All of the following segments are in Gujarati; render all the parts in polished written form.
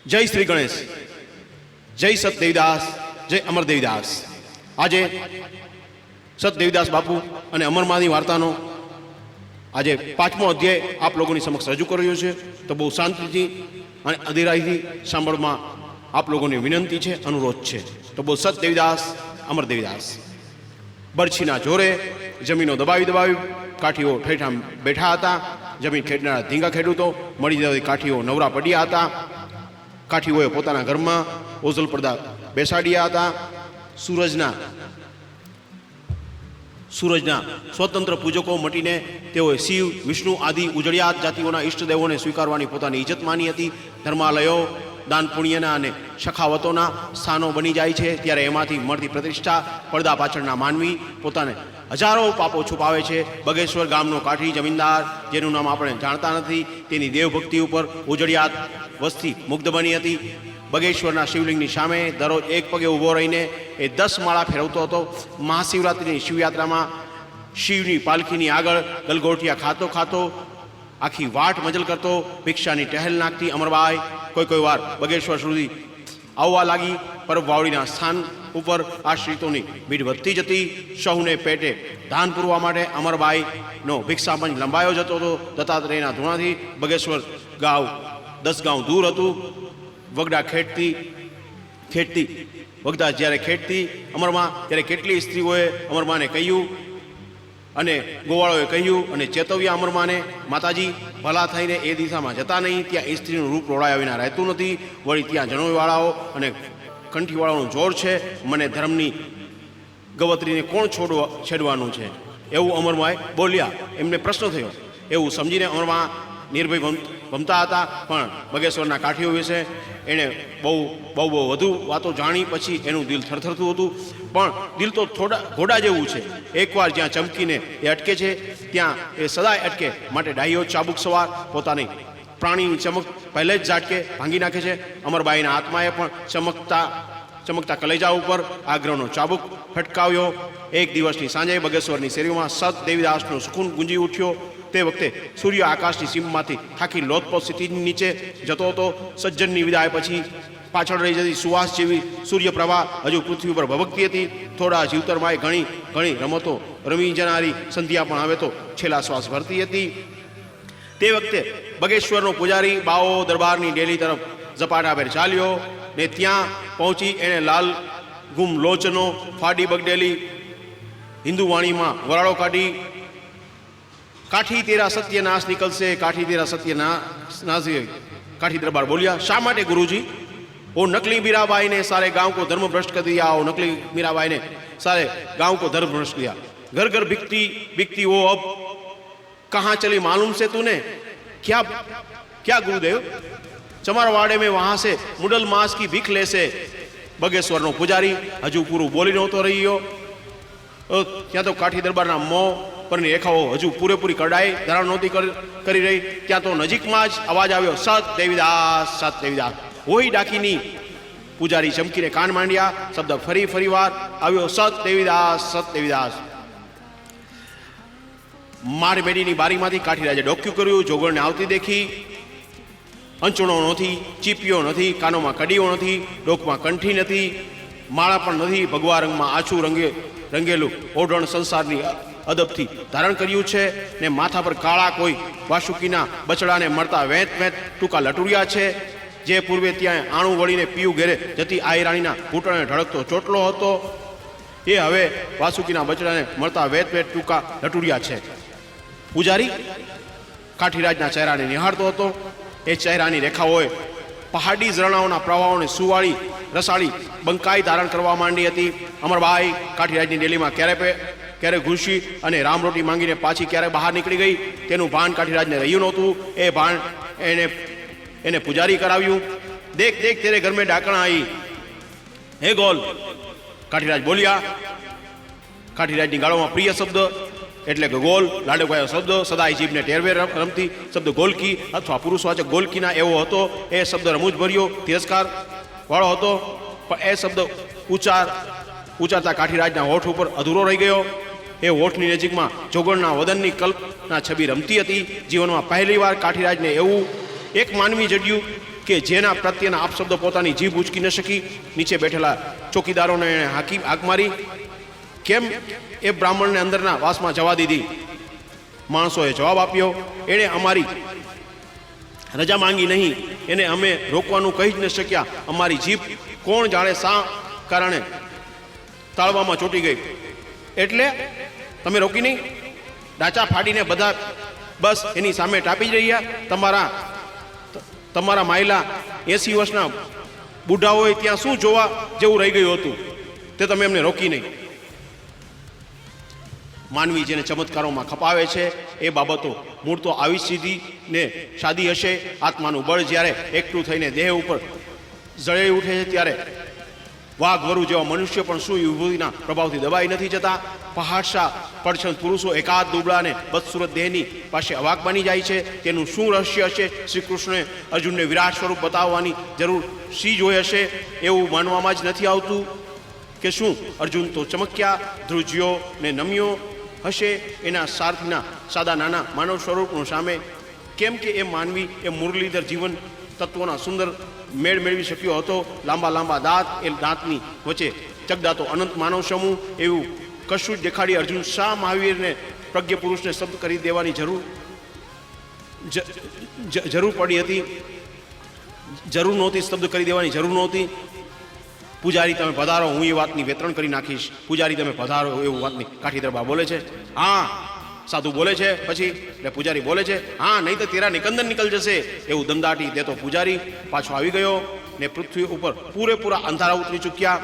જય શ્રી ગણેશ, જય સતદેવીદાસ, જય અમરદેવીદાસ। આજે સતદેવીદાસ બાપુ અને અમરમાની વાર્તાનો આજે 5મો અધ્યાય આપ લોકોની સમક્ષ રજૂ કર્યો છે, તો બહુ શાંતિથી અને અધીરાઈથી સાંભળવામાં આપ લોકોની વિનંતી છે, અનુરોધ છે। તો બહુ સતદેવીદાસ, અમરદેવીદાસ। બરછીના જોરે જમીનો દબાવી દબાવી કાઠીઓ ઠેઠા બેઠા હતા। જમીન ખેડનારા ધીંગા ખેડૂતો મળી જતી કાઠીઓ નવરા પડ્યા હતા। કાઠીઓએ પોતાના ઘરમાં ઓઝલ પડદા બેસાડ્યા હતા। સૂરજના સ્વતંત્ર પૂજકો મટીને તેઓએ શિવ, વિષ્ણુ આદિ ઉજળિયાત જાતિઓના ઈષ્ટદેવોને સ્વીકારવાની પોતાની ઇજ્જત માની હતી। ધર્માલયો દાન પુણ્યના અને સખાવતોના સ્થાનો બની જાય છે, ત્યારે એમાંથી મળતી પ્રતિષ્ઠા પડદા પાછળના માનવી પોતાને હજારો પાપો છુપાવે છે। બગેશ્વર ગામનો કાઠી જમીનદાર, જેનું નામ આપણે જાણતા નથી, તેની દેવભક્તિ ઉપર ઉજળિયાત વસ્તી મુગ્ધ બની હતી। બગેશ્વરના શિવલિંગની સામે દરરોજ એક પગે ઊભો રહીને એ 10 માળા ફેરવતો હતો। મહાશિવરાત્રિની શિવયાત્રામાં શિવની પાલખીની આગળ ગલગોટિયા ખાતો ખાતો આખી વાટ મજલ કરતો ભિક્ષાની ટહેલ નાખતી અમરબાઈ કોઈ વાર બગેશ્વર સુધી આવવા લાગી। પરબ વાવડીના સ્થાન ઉપર આશ્રિતોની ભીડ વધતી જતી। સૌને પેટે ધાન પૂરવા માટે અમરબાઈનો ભિક્ષાપંચ લંબાયો જતો હતો। દત્તાત્રેયના ધૂણાથી બગેશ્વર ગાંવ 10 ગાંવ દૂર હતું। વગડા વગદા જ્યારે ખેડતી અમરમાં, ત્યારે કેટલી સ્ત્રીઓએ અમરમાને કહ્યું અને ગોવાળોએ કહ્યું અને ચેતવ્યા અમરમાને, માતાજી ભલા થઈને એ દિશામાં જતા નહીં, ત્યાં સ્ત્રીનું રૂપ રોડાયા વિના રહેતું નથી। વળી ત્યાં જણોઈવાળાઓ અને કંઠીવાળાઓનું જોર છે। મને ધર્મની ગવત્રીને કોણ છેડવાનું છે, એવું અમરમાએ બોલ્યા। એમને પ્રશ્ન થયો। એવું સમજીને અમરમા નિર્ભય ભમતા હતા, પણ બગેશ્વરના કાઠીઓ વિશે એણે બહુ વધુ વાતો જાણી પછી એનું દિલ થરથરતું હતું। પણ દિલ તો થોડા ઘોડા જેવું છે, એકવાર જ્યાં ચમકીને એ અટકે છે ત્યાં એ સદાય અટકે, માટે ડાહીઓ ચાબુક સવાર પોતાની પ્રાણીની ચમક પહેલે જ ઝાટકે ભાંગી નાખે છે। અમરબાઈના આત્માએ પણ ચમકતા કલેજા ઉપર આગ્રહનો ચાબુક ફટકાવ્યો। એક દિવસની સાંજે બગેશ્વરની શેરીઓમાં સત દેવીદાસનો સુકૂન ગુંજી ઉઠ્યો। તે વખતે સૂર્ય આકાશની સીમમાંથી થાકી લોથપોથ સ્થિતિની નીચે જતો હતો। સજ્જનની વિદાય પછી પાછળ રહી જતી સુવાસ જેવી સૂર્યપ્રભા હજુ પૃથ્વી પર ભભકતી હતી। થોડા જીવતરમાએ ઘણી રમતો રમી જનારી સંધ્યા પણ હવે તો છેલ્લા શ્વાસ ભરતી હતી। તે વખતે બગેશ્વરનો પૂજારી બાવો દરબારની ડેલી તરફ ઝપાટાભેર ચાલ્યો ને ત્યાં પહોંચી એણે લાલ ગુમ લોચનો ફાડી બગડેલી હિન્દુ વાણીમાં વરાળો કાઢી, કાઠી તેરા સત્યનાશ નિકલશે, કાઠી તેરા સત્યનાશ। કાઠી દરબાર બોલ્યા, શા માટે ગુરુજી? वो नकली मीराबाई ने सारे गांव को धर्म भ्रष्ट कर दिया। वो नकली मीराबाई ने सारे गांव को धर्म भ्रष्ट किया। घर घर बिकती वो अब कहाँ चली मालूम से तूने? क्या गुरुदेव? चमारवाड़े में वहां से मुडल मास की भीख ले से। बगेश्वर नो पुजारी हजू पूरू बोली नहोतो रह्यो। ત્યાં તો કાઠી દરબારના મોં પરની રેખાઓ હજુ પૂરેપૂરી કડાઈ ધારણ નહોતી કરી રહી। ત્યાં તો નજીકમાં જ અવાજ આવ્યો, સત દેવીદાસ, સત દેવીદાસ। વોહી ડાકીની પૂજારી ચમકીને કાન માંડ્યા। શબ્દ ફરીવાર આવ્યો, સત દેવીદાસ, સત દેવીદાસ। મારમેડીની બારીમાંથી કાઠીરાજે ડોક્યું કર્યું। જોગણને આવતી દેખી। અંચણો નથી, ચીપીઓ નથી, કાનોમાં કડીઓ નથી, ડોકમાં કંઠી નથી, માળા પણ નથી। ભગવા રંગમાં આછું રંગેલું ઓઢણ સંસારની અદબથી ધારણ કર્યું છે ને માથા પર કાળા કોઈ વાસુકીના બચડાને મળતા વેત ટૂંકા લટુરિયા છે। જે પૂર્વે ત્યાં આણું વળીને પીયું ઘેરે જતી આયરાણીના ઘૂંટણે ઢળકતો ચોટલો હતો, એ હવે વાસુકીના બચડાને મળતા વેત ટૂંકા લટુરિયા છે। પૂજારી કાઠીરાજના ચહેરાને નિહાળતો હતો। એ ચહેરાની રેખાઓએ પહાડી ઝરણાઓના પ્રવાહોને સુવાળી રસાળી બંકાઈ ધારણ કરવા માંડી હતી। અમરબાઈ કાઠીરાજની ડેલીમાં ક્યારે ઘૂસી અને રામરોટી માંગીને પાછી ક્યારે બહાર નીકળી ગઈ, તેનું ભાન કાઠીરાજને રહ્યું નહોતું। એ ભાન એને પૂજારી કરાવ્યું। દેખ તેરે ઘર મેં ડાકણા આવી। હે ગોલ, કાઠીરાજ બોલ્યા। કાઠીરાજની ગાળોમાં પ્રિય શબ્દ એટલે કે ગોલ, લાડકવાયો શબ્દ, સદાય જીભને ટેરવે રમતી શબ્દ ગોલકી અથવા પુરુષવાચક ગોલકીના એવો હતો। એ શબ્દ રમૂજભર્યો તિરસ્કાર વાળો હતો, પણ એ શબ્દ ઉચ્ચારતા કાઠીરાજના હોઠ ઉપર અધૂરો રહી ગયો। એ હોઠની નજીકમાં જોગણના વદનની કલ્પના છબી રમતી હતી। જીવનમાં પહેલીવાર કાઠીરાજને એક માનવી જડ્યું કે જેના પ્રત્યેના આપશબ્દો પોતાની જીભ ઉચકી ન શકી. નીચે બેઠેલા ચોકીદારોને એણે હાક મારી. કેમ એ બ્રાહ્મણને અંદરના વાસમાં જવા દીધી? માણસોએ જવાબ આપ્યો, એણે અમારી રજા માંગી નહીં, એને અમે રોકવાનું કહી જ ન શક્યા. અમારી જીભ કોણ જાણે શા કારણે તાળવામાં ચોંટી ગઈ. એટલે તમે રોકી નહીં? ડાચા ફાડીને બધા બસ એની સામે ટાપી જ રહ્યા. તમારા માયલા 80 વર્ષના બુઢાઓએ ત્યાં શું જોવા જેવું રહી ગયું હતું તે તમે એમને રોકી નહીં. માનવી જેને ચમત્કારોમાં ખપાવે છે એ બાબતો મૂળ તો આવી સીધી ને સાદી હશે. આત્માનું બળ જ્યારે એકઠું થઈને દેહ ઉપર જળી ઉઠે છે ત્યારે વાઘ વરુ જેવા મનુષ્ય પણ શું વિભૂતિના પ્રભાવથી દબાઈ નથી જતા. પહાડશા પડછંદ પુરુષો એકાદ દુબળાને બદસુરત દેહની પાસે અવાક બની જાય છે. તેનું શું રહસ્ય હશે? શ્રી કૃષ્ણે અર્જુનને વિરાટ સ્વરૂપ બતાવવાની જરૂર શી જોઈ હશે એવું માનવામાં જ નથી આવતું કે શું અર્જુન તો ચમક્યા, ધ્રુજ્યો ને નમ્યો હશે એના સારથીના સાદા નાના માનવ સ્વરૂપનું સામે? કેમ કે એ માનવી એ મુરલીધર જીવન તત્વોના સુંદર મેળ મેળવી શક્યો હતો. લાંબા લાંબા દાંત, એ દાંતની વચ્ચે ચગદાતો અનંત માનવ સમૂહ, એવું કશું જ દેખાડી અર્જુન શા મહાવીરને પ્રજ્ઞ પુરુષને શબ્દ કરી દેવાની જરૂર પડી હતી? જરૂર નહોતી, શબ્દ કરી દેવાની જરૂર નહોતી. પૂજારી તમે પધારો, હું એ વાતની વેતરણ કરી નાખીશ. પૂજારી તમે પધારો એવું વાતની કાઠી દરબાર બોલે છે. હા સાધુ બોલે છે. પછી એટલે પૂજારી બોલે છે, હા નહીં તો તેરા નિકંદન નીકળ જશે એવું દમદાટી દેતો પૂજારી પાછો આવી ગયો ને પૃથ્વી ઉપર પૂરેપૂરા અંધારા ઉતરી ચૂક્યા.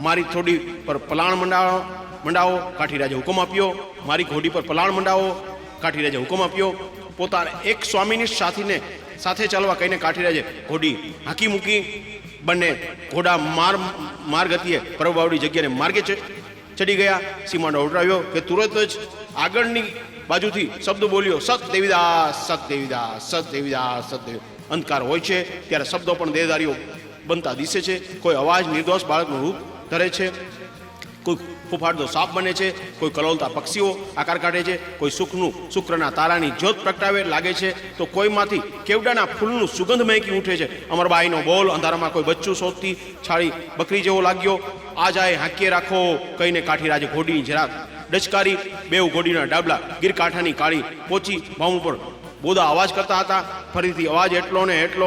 મારી થોડી પર પલાણ મંડાવો, કાઠીરાજે હુકમ આપ્યો. મારી ઘોડી પર પલાણ મંડાવો, કાઠીરાજે હુકમ આપ્યો. પોતાના એક સ્વામીની સાથીને સાથે ચાલવા કહીને કાઠીરાજે ઘોડી હાંકી મૂકી. બંને ઘોડા માર ગતિએ પરવાવડી જગ્યાને માર્ગે ચડી ગયા. સીમાડો ઉડાવ્યો કે તુરત જ આગળની બાજુથી શબ્દ બોલ્યો, સત દેવીદાસ, સત દેવીદાસ, સત દેવીદાસ, સત દેવી. અંધકાર હોય છે ત્યારે શબ્દો પણ દેહધારીઓ બનતા દિશે છે. કોઈ અવાજ નિર્દોષ બાળકનું રૂપ ધરે છે, કોઈ ફૂફાડતો સાપ બને છે, કોઈ કલોલતા પક્ષીઓ આકાર કાઢે છે, કોઈ શુક્રના તારાની જ્યોત પ્રગટાવે લાગે છે, તો કોઈમાંથી કેવડાના ફૂલનું સુગંધ મહેકી ઉઠે છે. અમરબાઈનો બોલ અંધારામાં કોઈ બચ્ચું શોધતી છાળી બકરી જેવો લાગ્યો. આ જાય હાંકીએ રાખો કહીને કાઠીરાજે ઘોડીની જરાક ડચકારી. બેઉ ઘોડીના ડાબલા ગીરકાંઠાની કાળી પોચી ભાવ ઉપર બોધા અવાજ કરતા હતા. ફરીથી અવાજ એટલો ને એટલો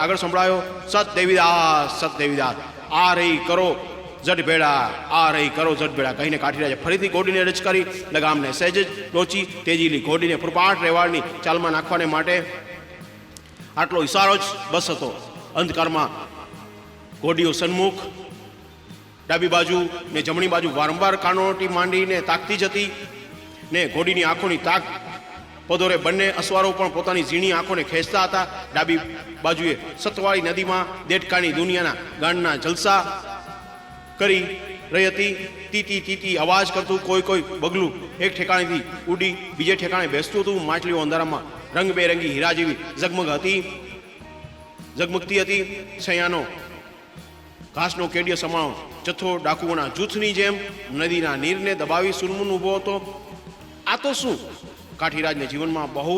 આગળ સંભળાયો, સત દેવીદાસ, સત દેવીદાસ, આ રહી કરો જટ ભેડા, આ રહી કરો જટ ભેડા કહીને કાઠીરાજે ફરીથી ઘોડીને રચકારી. લગામને સહેજ જ ડોચી તેજીલી ઘોડીને પુરપાટ રેવાડની ચાલમાં નાખવાને માટે આટલો ઇશારો જ બસ હતો. અંધકારમાં ઘોડીઓ સન્મુખ, ડાબી બાજુ ને જમણી બાજુ વારંવાર કાનોટી માંડીને તાકતી જતી ને ઘોડીની આંખોની તાક પદોરે બંને અસવારો પણ પોતાની ઝીણી આંખોને ખેંચતા હતા. ડાબી બાજુએ સતવાળી નદીમાં દેડકાની દુનિયાના ગાંડના જલસા કરી રહી હતી. તીતી તીતી અવાજ કરતું કોઈ બગલું એક ઠેકાણેથી ઉડી બીજે ઠેકાણે બેસતું હતું. માછલીઓ અંધારામાં રંગબેરંગી હીરા જેવી ઝગમગતી હતી. સૈયાનો ઘાસનો કેડિયો સમાણો જથ્થો ડાકુઓના જૂથની જેમ નદીના નીરને દબાવી સુરમુન ઊભો હતો. આ તો શું? કાઠીરાજને જીવનમાં બહુ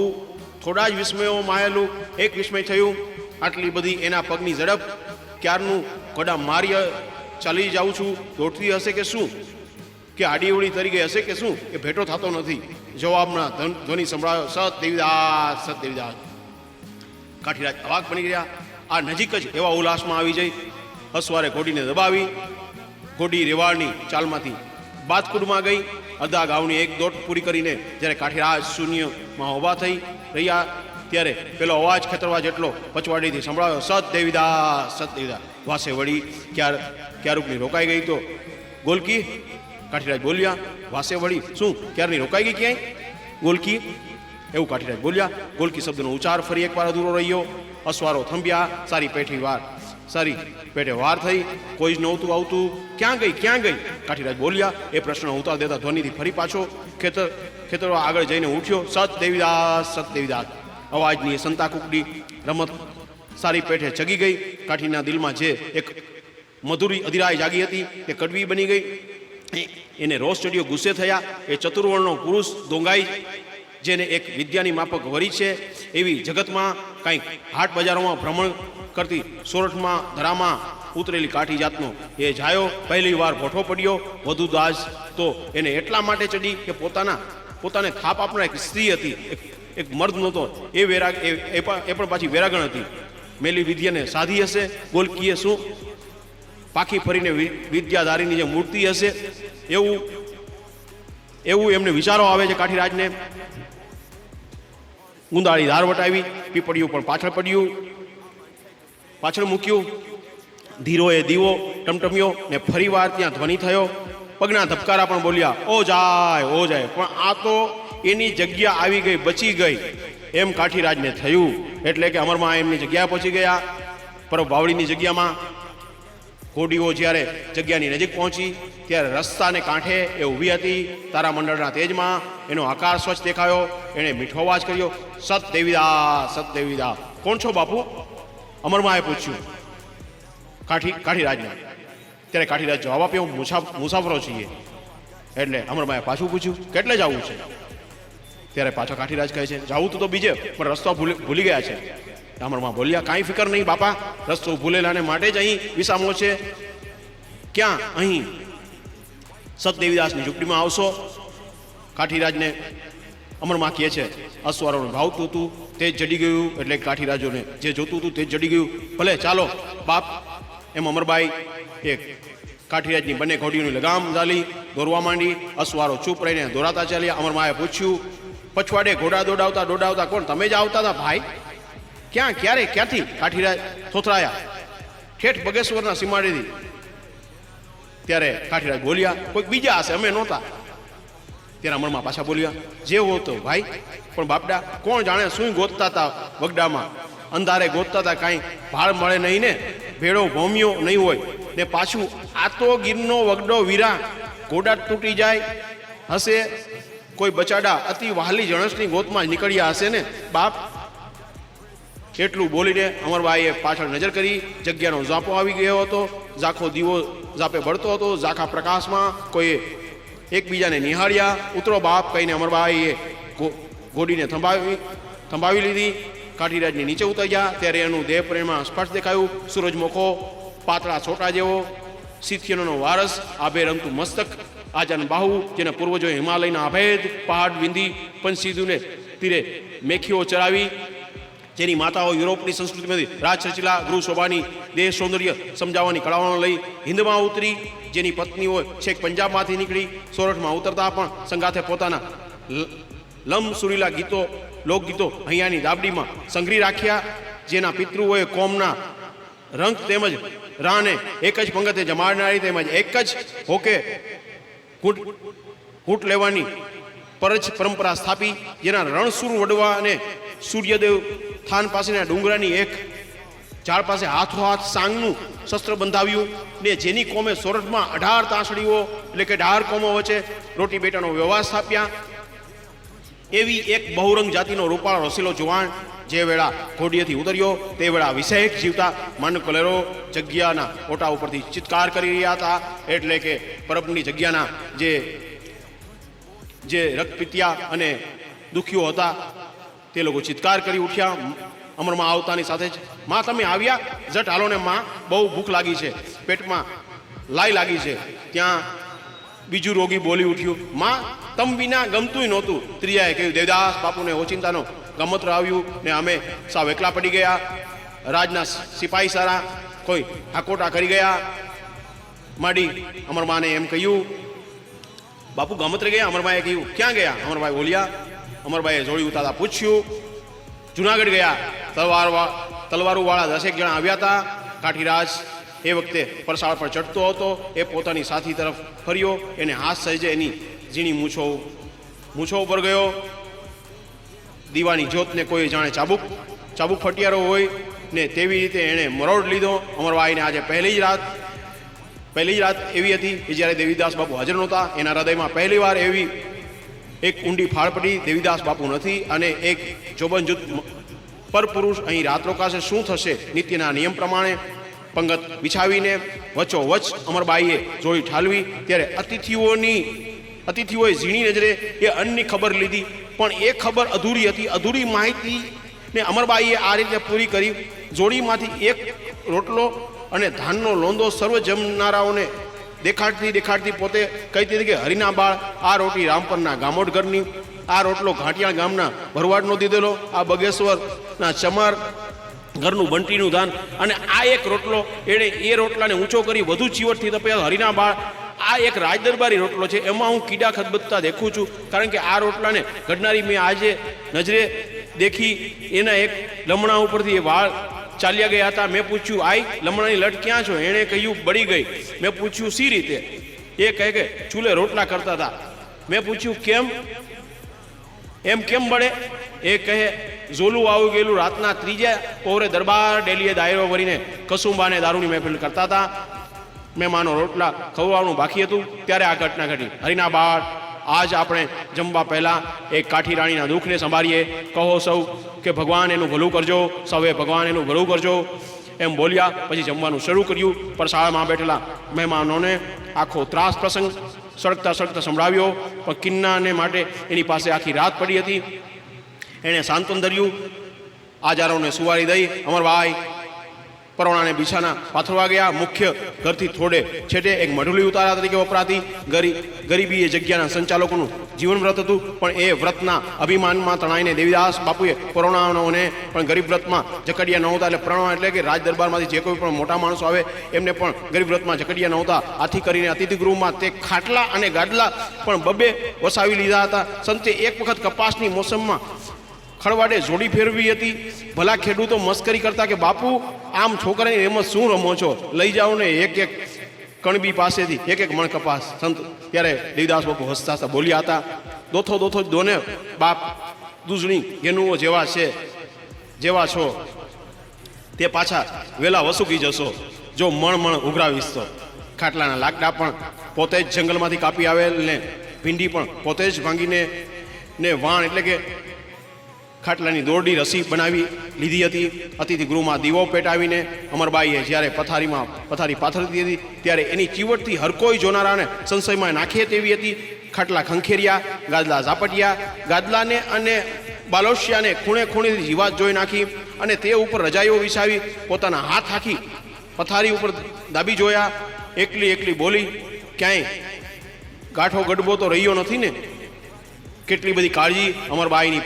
થોડા જ વિસ્મયો માયેલું એક વિસ્મય થયું. આટલી બધી એના પગની ઝડપ, ક્યારનું ઘોડા મારી ચાલી જાઉં છું, દોડતી હશે કે શું? કે આડીવડી તરી ગઈ હશે કે શું? એ ભેટો થતો નથી. જવાબના ધ્વનિ સંભળાયો, સત દેવીદાસ, સત દેવીદાસ. કાઠીરાજ અવાક બની ગયા. આ નજીક જ એવા ઉલ્લાસમાં આવી જઈ અસવારે ઘોડીને દબાવી. ઘોડી રેવાડની ચાલમાંથી બાદકુડમાં ગઈ. અડધા ગાઉની એક દોટ પૂરી કરીને જ્યારે કાઠીરાજ શૂન્યમાં ઊભા થઈ રહ્યા ત્યારે પેલો અવાજ ખેતરવા જેટલો પચવાડીથી સંભળાયો, સત દેવીદાસ, સત દેવીદાસ. વાસે વળી ક્યારુકની રોકાઈ ગઈ તો ગોલકી? કાઠીરાજ બોલ્યા, વાસે વળી શું ક્યારની રોકાઈ ગઈ ક્યાંય? ગોલકી એવું કાઠીરાજ બોલ્યા. ગોલકી શબ્દનો ઉચ્ચાર ફરી એકવાર અધૂરો રહ્યો. અસવારો થંભ્યા. સારી પેઠે વાર થઈ. કોઈ જ નહોતું આવતું. ક્યાં ગઈ? કાઠીરાજ બોલ્યા. એ પ્રશ્ન ઉતાર દેતા ધ્વનિથી ફરી પાછો ખેતરો આગળ જઈને ઉઠ્યો, સત દેવીદાસ, સત દેવીદાસ. અવાજની સંતાકુકડી રમત સારી પેઠે ચગી ગઈ. કાઠીના દિલમાં જે એક મધુરી અધિરાય જાગી હતી તે કડવી બની ગઈ. એને રોષ ચડ્યો, ગુસ્સે થયા. એ ચતુર્વર્ણનો પુરુષ જેને એક વિદ્યાની માફક વરી છે, એવી જગતમાં કંઈક હાટ બજારોમાં ભ્રમણ કરતી સોરઠમાં ધરામાં ઉતરેલી કાઠી જાતનો એ જાયો પહેલી વાર ભોઠો પડ્યો. વધુ દાજ તો એને એટલા માટે ચડી કે પોતાને થાપ આપનાર એક સ્ત્રી હતી, એક મર્દ નહોતો. એ પણ પાછી વેરાગણ હતી. મેલી વિદ્યાને સાધી હશે, ગોલકીએ શું પાખી ફરીને વિદ્યાધારીની જે મૂર્તિ હશે, એવું એમને વિચારો આવે છે. કાઠીરાજને ગુંદાળી ધાર વટાવી, પીપળિયું પણ પાછળ મૂક્યું. ધીરોએ દીવો ટમટમ્યો ને ફરીવાર ત્યાં ધ્વનિ થયો. પગના ધબકારા પણ બોલ્યા, ઓ જાય. પણ આ તો એની જગ્યા આવી ગઈ, બચી ગઈ એમ કાઠીરાજને થયું. એટલે કે અમરમાં એમની જગ્યા પહોંચી ગયા. પરબ બાવળીની જગ્યામાં ઘોડીઓ જ્યારે જગ્યાની નજીક પહોંચી ત્યારે રસ્તાને કાંઠે એ ઊભી હતી. તારામંડળના તેજમાં એનો આકાર સ્વચ્છ દેખાયો. એણે મીઠો અવાજ કર્યો, સત દેવીદાસ. કોણ છો બાપુ? અમરમાએ પૂછ્યું કાઠીરાજને. ત્યારે કાઠીરાજ જવાબ આપ્યો, મુસાફરો છીએ. એટલે અમરમાએ પાછું પૂછ્યું, કેટલે જવું છે? ત્યારે પાછો કાઠીરાજ કહે છે, જવું તો બીજે, પણ રસ્તો ભૂલી ગયા છે. અમરમાં બોલ્યા, કાંઈ ફિકર નહીં બાપા, રસ્તો ભૂલેલાને માટે જ અહીં વિસામો છે. ક્યાં? અહીં સતદેવીદાસની ઝૂંપડીમાં આવશો. કાઠીરાજને અમરમાં કહે છે, અસવારોનું ભાવતું હતું તે જ જડી ગયું. એટલે કાઠીરાજોને જે જોતું હતું તે જ જડી ગયું. ભલે ચાલો બાપ. એમ અમરબાઈ એક કાઠીરાજની બંને ઘોડીઓની લગામ ઝાલી, દોરવા માંડી. અસવારો ચૂપ રહીને દોરાતા ચાલ્યા. અમરમાએ પૂછ્યું, પછવાડે ઘોડા દોડાવતા કોણ? તમે જ આવતા હતા ભાઈ? ક્યાં, ક્યારે, ક્યાંથી? કાઠીરાજ થોથરાયા, ઠેઠ બગેશ્વરના સીમાડેથી. ત્યારે કાઠીરાજ બોલ્યા, કોઈક બીજા હશે, અમે નહોતા. ત્યારે અમરમાં પાછા બોલ્યા, જે હોતો ભાઈ, પણ બાપડા કોણ જાણે શું ગોતતા હતા વગડામાં? અંધારે ગોતતા હતા, કાંઈ ભાળ મળે નહીં ને, ભેડો ભોમ્યો નહીં હોય ને. પાછું આ તો ગીરનો વગડો વીરા, ઘોડા તૂટી જાય હશે. કોઈ બચાડા અતિ વહાલી જણસની ગોતમાં નીકળ્યા હશે ને બાપ. એટલું બોલીને અમરબાઈએ પાછળ નજર કરી. જગ્યાનો ઝાંપો આવી ગયો હતો. ઝાંખો દીવો ઝાંપે બળતો હતો. ઝાંખા પ્રકાશમાં કોઈએ એકબીજાને નિહાળ્યા. ઉતરો બાપ કહીને અમરબાઈએ ઘોડીને થંભાવી લીધી. કાઠીરાજને નીચે ઉતર્યા ત્યારે એનું દેહ પ્રેમમાં સ્પષ્ટ દેખાયું. સૂરજમુખો, પાતળા છોટા જેવો, શીથિયનોનો વારસ, આભે રમતું મસ્તક, આજાન બાહુ, જેના પૂર્વજોએ હિમાલયના અભેદ પહાડ વિંધી પંચસિંધુને તીરે મેખીઓ ચરાવી, જેની માતાઓ યુરોપની સંસ્કૃતિમાંથી રાજ રચીલા ગૃહ શોભાની દેહ સૌંદર્ય સમજાવવાની કળાઓને લઈ હિન્દમાં ઉતરી, જેની પત્નીઓ છેક પંજાબમાંથી નીકળી સોરઠમાં ઉતરતા પણ સંગાથે પોતાના લમ સુરીલા લોકગીતો અહીંયાની દાબડીમાં સંઘરી રાખ્યા, જેના પિતૃઓએ કોમના રંગ તેમજ રાને એક જ પંગતે જમાડનારી તેમજ એક જ હોકે ઘૂંટ લેવાની પરંપરા સ્થાપી, જેના રણસુર વડવા અને સૂર્યદેવ થાન પાસેના ડુંગરાની એક ઝાડ પાસે હાથોહાથ સાંગનું શસ્ત્ર બંધાવ્યું ને જેની કોમે સોરઠમાં 18 તાંસડીઓ એટલે કે 18 કોમો વચ્ચે રોટી બેટાનો વ્યવહાર સ્થાપ્યા. એવી એક બહુરંગ જાતિનો રૂપાળો રસીલો જુવાન જે વેળા ઘોડીએથી ઉતર્યો તે વેળા વિષેક જીવતા મન કલેરો જગ્યાના ઓટા ઉપરથી ચિત્કાર કરી રહ્યા હતા. એટલે કે પરબની જગ્યાના જે રક્તપિત્યા અને દુખીઓ હતા તે લોકો ચિત્કાર કરી ઉઠ્યા. અમરમાં આવતાની સાથે જ, માં તમે આવ્યા, જટ હાલો ને માં, બહુ ભૂખ લાગી છે, પેટમાં લાઈ લાગી છે. ત્યાં બીજું રોગી બોલી ઉઠ્યું, માં તમ વિના ગમતું નહોતું. ત્રીજાએ કહ્યું, દેવદાસ બાપુને ઓચિંતાનો ગમત્ર આવ્યું ને અમે સાવ એકલા પડી ગયા. રાજના સિપાહી સારા કોઈ હાકોટા કરી ગયા. માડી અમરમાને એમ કહ્યું, બાપુ ગમત્રે ગયા? અમરભાઈએ કહ્યું, ક્યાં ગયા? અમરભાઈ બોલ્યા. અમરભાઈએ જોડી ઉતારતા પૂછ્યું, જુનાગઢ ગયા. તલવારુવાળા 10 જણા આવ્યા હતા. કાઠીરાજ એ વખતે પરસાળ પર ચડતો હતો. એ પોતાની સાથી તરફ ફર્યો. એને હાથ સહેજે એની ઝીણી મૂછો ઉપર ગયો. દીવાની જ્યોતને કોઈ જાણે ચાબુક ફટિયારો હોય ને તેવી રીતે એણે મરોડ લીધો. અમરભાઈને આજે પહેલી જ રાત એવી હતી કે જ્યારે દેવીદાસ બાપુ હાજર નહોતા. એના હૃદયમાં પહેલી વાર એવી એક ઊંડી ફાળ પડી, દેવીદાસ બાપુ નથી અને એક જોબનજુત પરપુરુષ અહીં રાત રોકાશે, શું થશે? નિત્યના નિયમ પ્રમાણે પંગત બિછાવીને વચ્ચોવચ્ચ અમરબાઈએ જોડી ઠાલવી. ત્યારે અતિથિઓએ ઝીણી નજરે એ અન્નની ખબર લીધી, પણ એ ખબર અધૂરી હતી. અધૂરી માહિતી ને અમરબાઈએ આ રીતે પૂરી કરી. જોડીમાંથી એક રોટલો અને ધાનનો લોંદો સર્વ જમનારાઓને દેખાડતી પોતે કહેતી હતી કે હરિના બાળ, આ રોટી રામપરના ગામોડ ઘરની, આ રોટલો ઘાટિયાળ ગામના ભરવાડનો દીધેલો, આ બગેશ્વરના ચમાર ઘરનું બંટીનું ધાન, અને આ એક રોટલો એણે એ રોટલાને ઊંચો કરી વધુ ચીવટથી તપે હરિના બાળ, આ એક રાજદરબારી રોટલો છે, એમાં હું કીડા ખદબદતા દેખું છું. કારણ કે આ રોટલાને ઘડનારી મેં આજે નજરે દેખી. એના એક લમણા ઉપરથી એ વાળ ચાલ્યા ગયા હતા. મેં પૂછ્યું, આઈ લમણાની લટ ક્યાં છો? એણે કહ્યું, બળી ગઈ. મેં પૂછ્યું, સી રીતે? એ કહે કે ચૂલે રોટલા કરતા હતા. મેં પૂછ્યું, કેમ એમ કેમ બળે? એ કહે, ઝોલું આવી ગયેલું. રાતના ત્રીજા પહોરે દરબાર ડેલીએ દાયરો ભરીને કસુંબાને દારૂની મહેફિલ કરતા હતા. મહેમાનો રોટલા ખવડાવવાનું બાકી હતું ત્યારે આ ઘટના ઘટી. હરિના બાળ, આજ આપણે જમવા પહેલા એક કાઠી રાણીના દુઃખને સંભાળીએ. કહો સૌ કે ભગવાન એનું ભલું કરજો, સૌએ ભગવાન એનું ભલું કરજો, એમ બોલ્યા. પછી જમવાનું શરૂ કર્યું. પરસાળમાં બેઠેલા મહેમાનોને આખો ત્રાસ પ્રસંગ સળગતા સંભળાવ્યો. પણ કિન્નાને માટે એની પાસે આખી રાત પડી હતી. એણે સાંત્વન ધર્યું. આજારોને સુવારી દઈ અમરભાઈ પરોણાને બિછાના પાથરવા ગયા. મુખ્ય ઘરથી થોડે છેટે એક મઢુલી ઉતારા તરીકે વપરાતી. ગરીબી એ જગ્યાના સંચાલકોનું જીવન વ્રત હતું. પણ એ વ્રતના અભિમાનમાં તણાઈને દેવીદાસ બાપુએ પરોણાઓને પણ ગરીબ વ્રતમાં જકડિયા નહોતા. એટલે પરોણા એટલે કે રાજ દરબારમાંથી જે કોઈ પણ મોટા માણસો આવે એમને પણ ગરીબ વ્રતમાં જકડિયા નહોતા. આથી કરીને અતિથિગૃહમાં તે ખાટલા અને ગાદલા પણ બબે વસાવી લીધા હતા. સંતે એક વખત કપાસની મોસમમાં ખળવાડે જોડી ફેરવી હતી. ભલા ખેડૂતો મસ્કરી કરતા કે બાપુ આમ છોકરાની એમાં શું રમો છો, લઈ જાઓ ને એક એક કણબી પાસેથી એક એક મણ કપાસ. સંત ત્યારે દેવીદાસ બાપુ હસતા હસતા બોલ્યા હતા, દોથો દોને બાપ, દૂધણી ઘેનુઓ જેવા છો તે પાછા વેલા વસુકી જશો જો મણ ઉઘરાવીશ તો. ખાટલાના લાકડા પણ પોતે જ જંગલમાંથી કાપી આવેલ ને ભીંડી પણ પોતે જ ભાંગીને ને વાણ એટલે કે ખાટલાની દોરડી રસી બનાવી લીધી હતી. અતિથિ ગૃહમાં દીવો પેટાવીને અમરબાઈએ જ્યારે પથારી પાથરતી હતી ત્યારે એની ચીવટથી હર કોઈ જોનારાને સંશયમાં નાખીએ તેવી હતી. ખાટલા ખંખેરિયા, ગાદલા ઝાપટિયા. ગાદલાને અને બાલોશિયાને ખૂણે ખૂણેથી જીવાત જોઈ નાખી અને તે ઉપર રજાઈઓ વિછાવી પોતાના હાથ હાકી પથારી ઉપર દાબી જોયા. એકલી બોલી, ક્યાંય ગાંઠો ગડબો તો રહ્યો નથી ને? કેટલી બધી કાળજી અમરબાઈની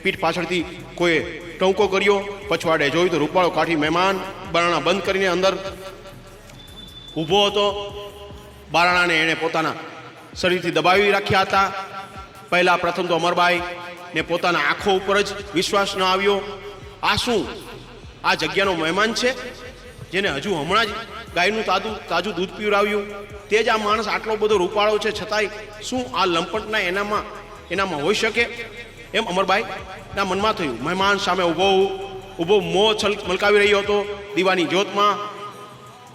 પીઠ પાછળથી કોઈએ ટંકો કર્યો. પછવાડે જોયું તો રૂપાળો કાઠી મહેમાન બારણા બંધ કરીને અંદર ઊભો હતો. બારણાને એણે પોતાના શરીરથી દબાવી રાખ્યા હતા. પહેલા પ્રથમ તો અમરબાઈ ને પોતાના આંખો ઉપર જ વિશ્વાસ ન આવ્યો. આ શું, આ જગ્યાનો મહેમાન છે જેને હજુ હમણાં જ ગાયનું તાજું દૂધ પીવડાવ્યું? તે જ આ માણસ આટલો બધો રૂપાળો છે, છતાંય શું આ લંપટના એનામાં હોઈ શકે? એમ અમરબાઈ ના મનમાં થયું. મહેમાન સામે ઊભો મોં મલકાવી રહ્યો હતો. દીવાની જ્યોતમાં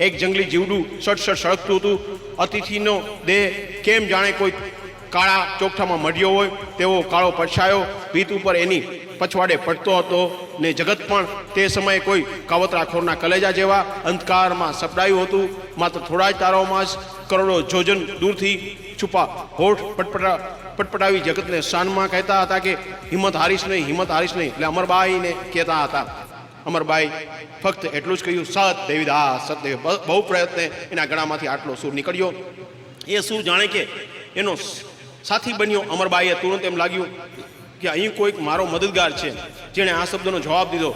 એક જંગલી જીવડું સડસડ સળગતું હતું. અતિથિનો દેહ કેમ જાણે કોઈ કાળા ચોકઠામાં મઢ્યો હોય તેવો કાળો પડછાયો ભીત ઉપર એની પછવાડે પડતો હતો ને જગત પણ તે સમયે કોઈ કાવતરાખોરના કલેજા જેવા અંધકારમાં સપડાયું હતું. માત્ર થોડા જ તારાઓમાં જ કરોડો જોજન દૂરથી છુપા હોઠ પટપટાવી જગતને શાનમાં કહેતા હતા કે હિંમત હારીશ નહીં. એટલે અમરબાઈને કહેતા હતા. અમરબાઈ ફક્ત એટલું જ કહ્યું, સત દેવીદાસ, સત દેવ. બહુ પ્રયત્ને એના ગળામાંથી આટલો સૂર નીકળ્યો. એ સૂર જાણે કે એનો સાથી બન્યો. અમરબાઈએ તુરંત એમ લાગ્યું કે અહીં કોઈક મારો મદદગાર છે. જેણે આ શબ્દનો જવાબ દીધો.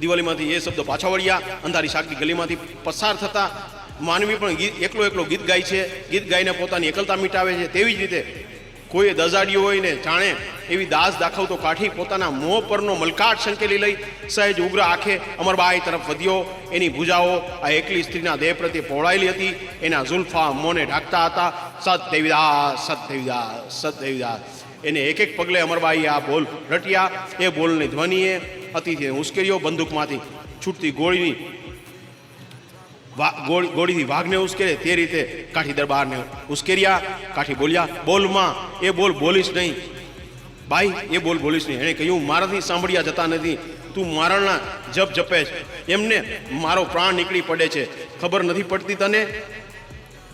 દિવાલીમાંથી એ શબ્દો પાછા વળ્યા. અંધારી સાકડી ગલીમાંથી પસાર થતા માનવી પણ એકલો ગીત ગાય છે. ગીત ગાઈને પોતાની એકલતા મિટાવે છે. તેવી જ રીતે કોઈએ દઝાડ્યું હોય ને જાણે એવી દાસ દાખવતો કાઠી પોતાના મોં પરનો મલકાટ સંકેલી લઈ સહેજ ઉગ્ર આંખે અમરબાઈ તરફ વધ્યો. એની ભુજાઓ આ એકલી સ્ત્રીના દેહ પ્રત્યે પહોળાયેલી હતી. એના ઝુલ્ફા મોંને ઢાંકતા હતા. સત દેવીદાસ. એને એક એક પગલે અમરબાઈએ આ બોલ રટ્યા. એ બોલની ધ્વનિએ અતિથિને ઉશ્કેર્યો. બંદૂકમાંથી છૂટતી ગોળીથી વાઘને ઉશ્કેરે તે રીતે કાઠી દરબારને ઉશ્કેર્યા. કાઠી બોલ્યા, બોલમાં. એ બોલ બોલીશ નહીં બાઈ, એ બોલ બોલીશ નહીં. એણે કહ્યું, મારાથી સાંભળ્યા જતા નથી. તું મારણના જપ જપે છે. એમને મારો પ્રાણ નીકળી પડે છે. ખબર નથી પડતી તને?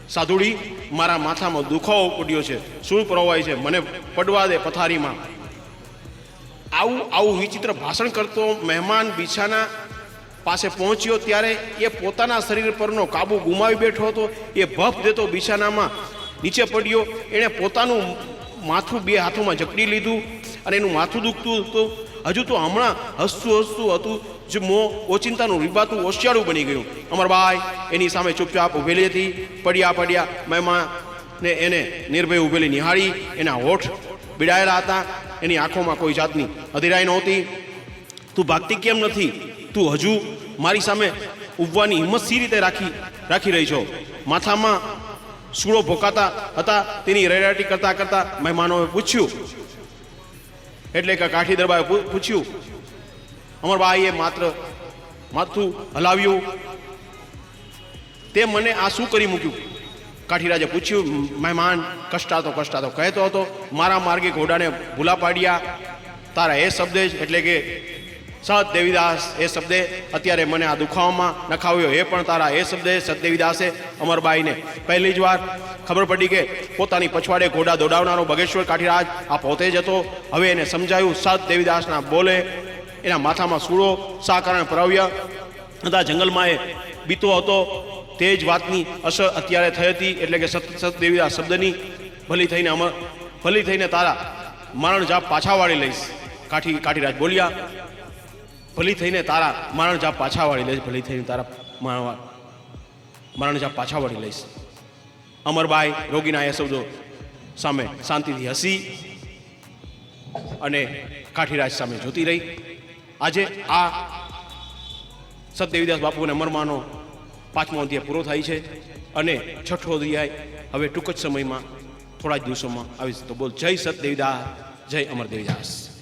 સાધુડી, મારા માથામાં દુખાવો પડ્યો છે, શું પ્રવાય છે, મને પડવા દે પથારીમાં. આવું વિચિત્ર ભાષણ કરતો મહેમાન બિછાના પાસે પહોંચ્યો ત્યારે એ પોતાના શરીર પરનો કાબુ ગુમાવી બેઠો હતો. એ ભફ દેતો બિછાનામાં નીચે પડ્યો. એણે પોતાનું માથું બે હાથોમાં જકડી લીધું અને એનું માથું દુખતું હતું. હજુ તો હમણાં હસતું હતું જ મોં ઓચિંતાનું રીબાતું ઓશિયાળું બની ગયું. અમરબાઈ એની સામે ચૂપચાપ ઊભેલી હતી. પડ્યા મહેમાને એને નિર્ભય ઊભેલી નિહાળી. એના હોઠ બીડાયેલા હતા, એની આંખોમાં કોઈ જાતની અધીરાઈ નહોતી. તું ભાગતી કેમ નથી? તું હજુ મારી સામે ઊભવાની હિંમત સી રીતે રાખી રહી છો? માથામાં સૂળો ભોકાતા હતા તેની રેડાટી કરતા મહેમાનોએ પૂછ્યું. એટલે કે કાઠી દરબારે પૂછ્યું. અમરબાઈએ માત્ર માથું હલાવ્યું. તે મને આ શું કરી મૂક્યું? કાઠીરાજે પૂછ્યું. મહેમાન કષ્ટાતો કહેતો હતો, મારા માર્ગે ઘોડાને ભૂલા પાડ્યા. તારા એ શબ્દે જ, એટલે કે સત દેવીદાસ એ શબ્દે અત્યારે મને આ દુખાવામાં નખાવ્યો. એ પણ તારા એ શબ્દે સત દેવીદાસે. અમરબાઈને પહેલી જ વાર ખબર પડી કે પોતાની પછવાડે ઘોડા દોડાવનારો બગેશ્વર કાઠીરાજ આ પોતે જ હતો. હવે એને સમજાયું. સત દેવીદાસના બોલે એના માથામાં સૂળો શા કારણે પરાવ્યા હતા? જંગલમાં એ બીતો હતો. તે જ વાતની અસર અત્યારે થઈ હતી. એટલે કે સત દેવીદાસ શબ્દની ભલી થઈને તારા મારણ જાપ પાછા વાળી લઈશ. કાઠીરાજ બોલ્યા. ભલી થઈને તારા મારણ જાપ પાછા વાળી લઈશ. ભલી થઈને તારા મારણ જાપ પાછા વાળી લઈશ. અમરબાઈ રોગીના એ શબ્દો સામે શાંતિથી હસી અને કાઠીરાજ સામે જોતી રહી. આજે આ સત દેવીદાસ બાપુને અમરમાનો 5મો અધ્યાય પૂરો થાય છે અને 6ઠો અધ્યાય હવે ટૂંક જ સમયમાં થોડા જ દિવસોમાં આવી. તો બોલ જય સત દેવીદાસ, જય અમર દેવીદાસ.